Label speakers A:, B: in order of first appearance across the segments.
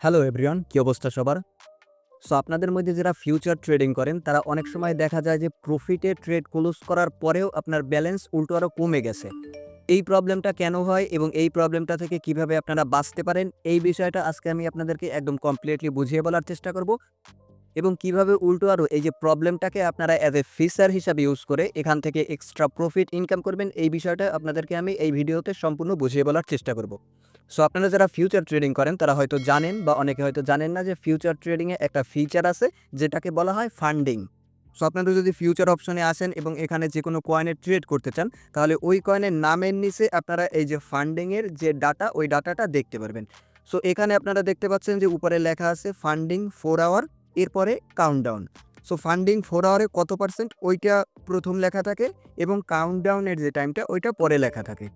A: Hello everyone, কি অবস্থা সবার? সো আপনাদের মধ্যে যারা ফিউচার ট্রেডিং করেন তারা অনেক সময় দেখা যায় যে প্রফিটে ট্রেড ক্লোজ করার পরেও আপনার ব্যালেন্স উল্টো আরও কমে গেছে। এই প্রবলেমটা কেন হয় এবং এই প্রবলেমটা থেকে কিভাবে আপনারা বাঁচতে পারেন, এই বিষয়টা আজকে আমি আপনাদেরকে একদম কমপ্লিটলি বুঝিয়ে বলার চেষ্টা করব এবং কিভাবে উল্টো আরও এই যে প্রবলেমটাকে আপনারা অ্যাজ এ ফিচার হিসাবে ইউজ করে এখান থেকে এক্সট্রা প্রফিট ইনকাম করবেন, এই বিষয়টা আপনাদেরকে আমি এই ভিডিওতে সম্পূর্ণ বুঝিয়ে বলার চেষ্টা করব। সো আপনারা যারা ফিউচার ট্রেডিং করেন তারা হয়তো জানেন বা অনেকে হয়তো জানেন না যে ফিউচার ট্রেডিংয়ে একটা ফিচার আছে যেটাকে বলা হয় ফান্ডিং। সো আপনারা যদি ফিউচার অপশনে আসেন এবং এখানে যে কোনো কয়েনের ট্রেড করতে চান, তাহলে ওই কয়েনের নামের নিচে আপনারা এই যে ফান্ডিংয়ের যে ডাটা, ওই ডাটাটা দেখতে পারবেন। সো এখানে আপনারা দেখতে পাচ্ছেন যে উপরে লেখা আছে ফান্ডিং 4 আওয়ার, এরপরে কাউন্টডাউন। সো ফান্ডিং 4 আওয়ারে কত পার্সেন্ট ওইটা প্রথম লেখা থাকে এবং কাউন্টডাউনের যে টাইমটা ওইটা পরে লেখা থাকে।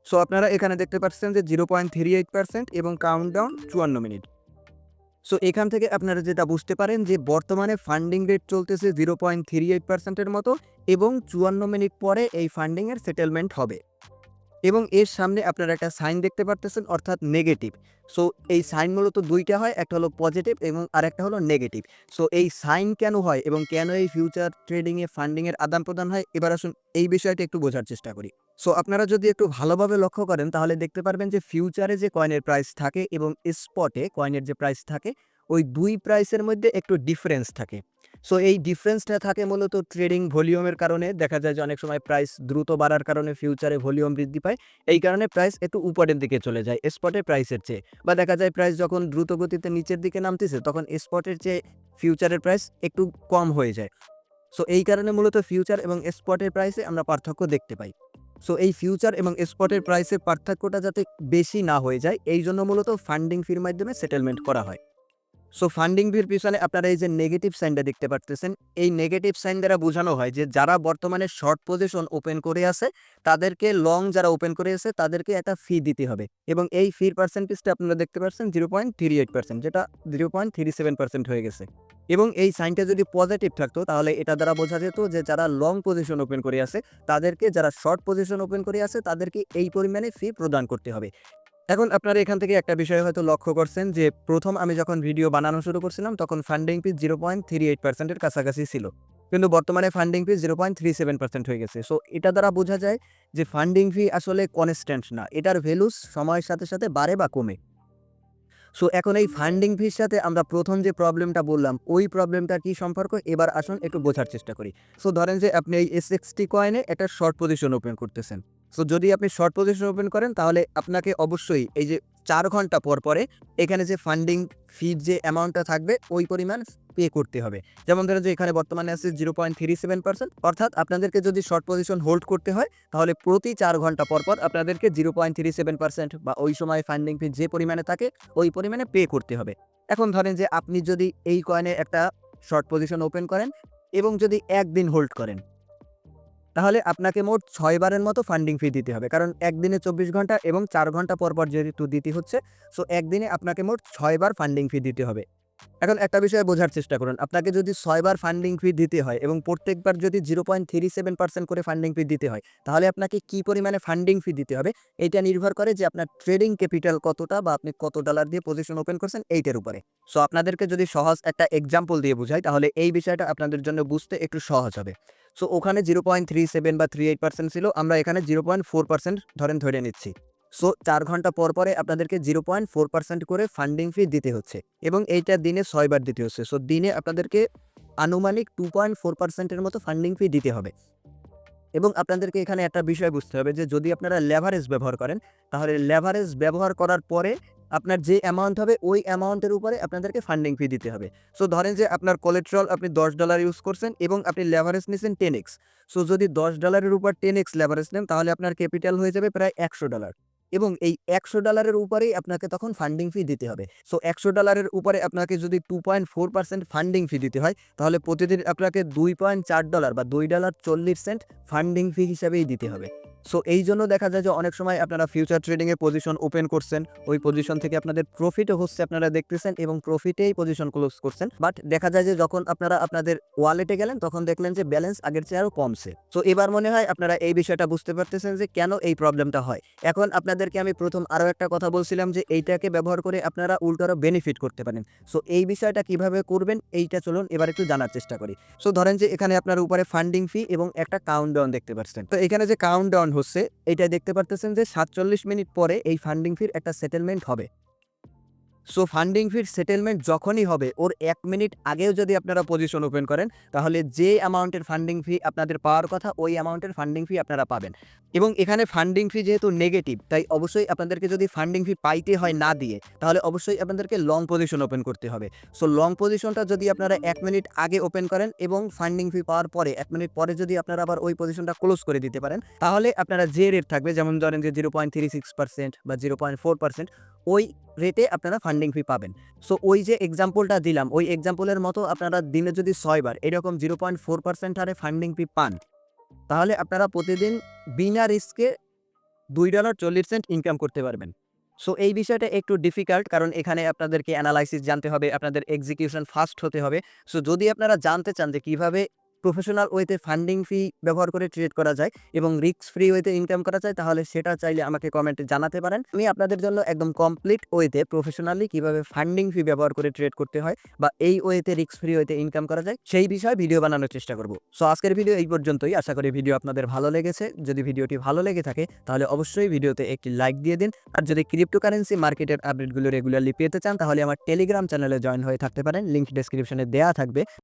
A: সো আপনারা এখানে দেখতে পাচ্ছেন যে 0.38% এবং কাউন্টডাউন 54 মিনিট। সো এখান থেকে আপনারা যেটা বুঝতে পারেন যে বর্তমানে ফান্ডিং রেট চলতেছে 0.38%-এর মতো এবং 54 মিনিট পরে এই ফান্ডিংয়ের সেটেলমেন্ট হবে। এবং এর সামনে আপনারা একটা সাইন দেখতে পারতেছেন, অর্থাৎ নেগেটিভ। সো এই সাইন মূলত দুইটা হয়, একটা হলো পজিটিভ এবং আরেকটা হলো নেগেটিভ। সো এই সাইন কেন হয় এবং কেন এই ফিউচার ট্রেডিংয়ে ফান্ডিংয়ের আদান প্রদান হয়, এবার আসুন এই বিষয়টা একটু বোঝার চেষ্টা করি। সো আপনারা যদি একটু ভালোভাবে লক্ষ্য করেন তাহলে দেখতে পারবেন যে ফিউচারে যে কয়েনের প্রাইস থাকে এবং স্পটে কয়েনের যে প্রাইস থাকে, ওই দুই প্রাইসের মধ্যে একটু ডিফারেন্স থাকে। সো এই ডিফারেন্সটা থাকে মূলত ট্রেডিং ভলিউমের কারণে। দেখা যায় যে অনেক সময় প্রাইস দ্রুত বাড়ার কারণে ফিউচারে ভলিউম বৃদ্ধি পায়। এই কারণে প্রাইস একটু উপরের দিকে চলে যায় স্পটের প্রাইসের চেয়ে। বা দেখা যায় প্রাইস যখন দ্রুত গতিতে নিচের দিকে নামতেছে তখন স্পটের চেয়ে ফিউচারের প্রাইস একটু কম হয়ে যায়। সো এই কারণে মূলত ফিউচার এবং স্পটের প্রাইসে আমরা পার্থক্য দেখতে পাই। সো এই ফিউচার এবং স্পটের প্রাইসের পার্থক্যটা যাতে বেশি না হয়ে যায়, এই জন্য মূলত ফান্ডিং ফির মাধ্যমে সেটেলমেন্ট করা হয়। সো ফান্ডিং ভির পিছনে আপনারা এই যে নেগেটিভ সাইনটা দেখতে পারতেছেন, এই নেগেটিভ সাইন দ্বারা বোঝানো হয় যে যারা বর্তমানে শর্ট পজিশন ওপেন করে আছে তাদেরকে লং যারা ওপেন করে আছে তাদেরকে একটা ফি দিতে হবে এবং এই ফির পার্সেন্টেজটা আপনারা দেখতে পাচ্ছেন 0.38%, যেটা 0.37% হয়ে গেছে। এবং এই সাইনটা যদি পজিটিভ থাকতো তাহলে এটা দ্বারা বোঝা যেত যে যারা লং পজিশন ওপেন করে আছে তাদেরকে, যারা শর্ট পজিশন ওপেন করে আছে তাদেরকে এই পরিমাণে ফি প্রদান করতে হবে। এখন আপনারা এখান থেকে একটা বিষয় হয়তো লক্ষ্য করছেন যে প্রথম আমি যখন ভিডিও বানানো শুরু করছিলাম তখন ফান্ডিং ফি 0.38%-এর কাছাকাছি ছিল। কিন্তু বর্তমানে ফান্ডিং ফি 0.37% হয়ে গেছে। সো এটা দ্বারা বোঝা যায় যে ফান্ডিং ফি আসলে কনস্ট্যান্ট না। এটার ভ্যালুস সময়ের সাথে, সাথে বাড়ে বা কমে। সো এখন এই ফান্ডিং ফির সাথে আমরা প্রথম যে প্রবলেমটা বললাম, ওই প্রবলেমটার কি সম্পর্ক এবার আসুন একটু বোঝার চেষ্টা করি। সো ধরেন যে আপনি এই SXT কয়েনে একটা শর্ট পজিশন ওপেন করতেছেন। সো যদি আপনি শর্ট পজিশন ওপেন করেন তাহলে আপনাকে অবশ্যই এই যে 4 ঘন্টা পর পরে এখানে যে ফান্ডিং ফির যে অ্যামাউন্টটা থাকবে ওই পরিমাণ পে করতে হবে। যেমন ধরেন যে এখানে বর্তমানে আছে 0.37%, অর্থাৎ আপনাদেরকে যদি শর্ট পজিশন হোল্ড করতে হয় তাহলে প্রতি 4 ঘন্টা পর পর আপনাদেরকে 0.37% বা ওই সময় ফান্ডিং ফি যে পরিমাণে থাকে ওই পরিমাণে পে করতে হবে। এখন ধরেন যে আপনি যদি এই কয়েনে একটা শর্ট পজিশন ওপেন করেন এবং যদি 1 দিন হোল্ড করেন, তাহলে আপনাকে মোট 6 বারের মতো ফান্ডিং ফি দিতে হবে। কারণ 1 দিনে 24 ঘন্টা এবং 4 ঘন্টা পর, পর যেহেতু দিতে হচ্ছে, সো 1 দিনে আপনাকে মোট 6 বার ফান্ডিং ফি দিতে হবে। এখন একটা বিষয় বোঝার চেষ্টা করুন। আপনাকে যদি ৬ বার ফান্ডিং ফি দিতে হয় এবং প্রত্যেকবার যদি 0.37% করে ফান্ডিং ফি দিতে হয়, তাহলে আপনাকে কি পরিমাণে ফান্ডিং ফি দিতে হবে? এইটা নির্ভর করে যে আপনার ট্রেডিং ক্যাপিটাল কতটা বা আপনি কত ডলার দিয়ে পজিশন ওপেন করছেন এইটার উপরে। সো আপনাদেরকে যদি সহজ একটা এক্সাম্পল দিয়ে বুঝাই তাহলে এই বিষয়টা আপনাদের জন্য বুঝতে একটু সহজ হবে। সো ওখানে 0.37 বা 38% ছিল, আমরা এখানে 0.4% ধরে নিচ্ছি। সো 4 ঘন্টা পর পরে আপনাদেরকে 0.4% করে ফান্ডিং ফি দিতে হচ্ছে এবং এইটা দিনে 6 বার দিতে হচ্ছে। সো দিনে আপনাদেরকে আনুমানিক 2.4% এর মতো ফান্ডিং ফি দিতে হবে। এবং আপনাদেরকে এখানে একটা বিষয় বুঝতে হবে যে যদি আপনারা লেভারেজ ব্যবহার করেন, তাহলে লেভারেজ ব্যবহার করার পরে আপনার যে অ্যামাউন্ট হবে ওই অ্যামাউন্টের উপরে আপনাদেরকে ফান্ডিং ফি দিতে হবে। সো ধরেন যে আপনার কোলেট্রাল আপনি $10 ইউজ করছেন এবং আপনি লেভারেজ নিছেন 10x। সো যদি $10 উপর 10x লেভারেজ নেন তাহলে আপনার ক্যাপিটাল হয়ে যাবে প্রায় $100 এবং এই $100 উপরেই আপনাকে তখন ফান্ডিং ফি দিতে হবে। সো $100 উপরে আপনাকে যদি 2.4% ফান্ডিং ফি দিতে হয় তাহলে প্রতিদিন আপনাকে $2.4 বা $2.40 ফান্ডিং ফি হিসাবেই দিতে হবে। সো এই জন্য দেখা যায় যে অনেক সময় আপনারা ফিউচার ট্রেডিংয়ে পজিশন ওপেন করছেন, ওই পজিশন থেকে আপনাদের প্রফিটও হচ্ছে আপনারা দেখতেছেন এবং প্রফিটেই পজিশন ক্লোজ করছেন। বাট দেখা যায় যে যখন আপনারা আপনাদের ওয়ালেটে গেলেন তখন দেখলেন যে ব্যালেন্স আগের চেয়ে আরও কমছে। সো এবার মনে হয় আপনারা এই বিষয়টা বুঝতে পারতেছেন যে কেন এই প্রবলেমটা হয়। এখন আপনাদেরকে আমি প্রথম আরও একটা কথা বলছিলাম যে এইটাকে ব্যবহার করে আপনারা উল্টো আরও বেনিফিট করতে পারেন। সো এই বিষয়টা কিভাবে করবেন এইটা চলুন এবার একটু জানার চেষ্টা করি। সো ধরেন যে এখানে আপনার উপরে ফান্ডিং ফি এবং একটা কাউন্টডাউন দেখতে পাচ্ছেন। তো এখানে যে কাউন্টডাউন হচ্ছে এইটা দেখতে পারতেছেন যে ৪৭ মিনিট পরে এই ফান্ডিং ফির একটা সেটেলমেন্ট হবে। সো ফান্ডিং ফির সেটেলমেন্ট যখনই হবে ওর ১ মিনিট আগেও যদি আপনারা পজিশন ওপেন করেন তাহলে যে অ্যামাউন্টের ফান্ডিং ফি আপনাদের পাওয়ার কথা ওই অ্যামাউন্টের ফান্ডিং ফি আপনারা পাবেন। এবং এখানে ফান্ডিং ফি যেহেতু নেগেটিভ তাই অবশ্যই আপনাদেরকে যদি ফান্ডিং ফি পাইতে হয় না দিয়ে তাহলে অবশ্যই আপনাদেরকে লং পজিশন ওপেন করতে হবে। সো লং পজিশনটা যদি আপনারা ১ মিনিট আগে ওপেন করেন এবং ফান্ডিং ফি পাওয়ার পরে ১ মিনিট পরে যদি আপনারা আবার ওই পজিশনটা ক্লোজ করে দিতে পারেন তাহলে আপনারা যে রেট থাকবে যেমন ধরেন যে 0.36% বা 0.4% ওই রেটে আপনারা ফান্ডিং ফি পাবেন। সো ওই যে এক্সাম্পলটা দিলাম ওই এক্সাম্পলের মতো আপনারা দিনে যদি ৬ বার এরকম 0.4% হারে ফান্ডিং ফি পান তাহলে আপনারা প্রতিদিন বিনা রিস্কে $2.40 ইনকাম করতে পারবেন। সো এই বিষয়টা একটু ডিফিকাল্ট কারণ এখানে আপনাদেরকে অ্যানালাইসিস জানতে হবে, আপনাদের এক্সিকিউশন ফাস্ট হতে হবে। সো যদি আপনারা জানতে চান যে কিভাবে প্রফেশনাল ওয়েতে ফান্ডিং ফি ব্যবহার করে ট্রেড করা যায় এবং রিস্ক ফ্রি ওয়েতে ইনকাম করা যায় তাহলে সেটা চাইলে আমাকে কমেন্টে জানাতে পারেন। আমি আপনাদের জন্য একদম কমপ্লিট ওয়েতে প্রফেশনালি কিভাবে ফান্ডিং ফি ব্যবহার করে ট্রেড করতে হয় বা এই ওয়েতে রিস্ক ফ্রি ওয়েতে ইনকাম করা যায় সেই বিষয়ে ভিডিও বানানোর চেষ্টা করব। সো আজকের ভিডিও এই পর্যন্তই। আশা করি ভিডিও আপনাদের ভালো লেগেছে। যদি ভিডিওটি ভালো লেগে থাকে তাহলে অবশ্যই ভিডিওতে একটি লাইক দিয়ে দিন। আর যদি ক্রিপ্টোকারেন্সি মার্কেটের আপডেটগুলো রেগুলারলি পেতে চান তাহলে আমার টেলিগ্রাম চ্যানেলে জয়েন হয়ে থাকতে পারেন। লিংক ডেসক্রিপশনে দেওয়া থাকবে।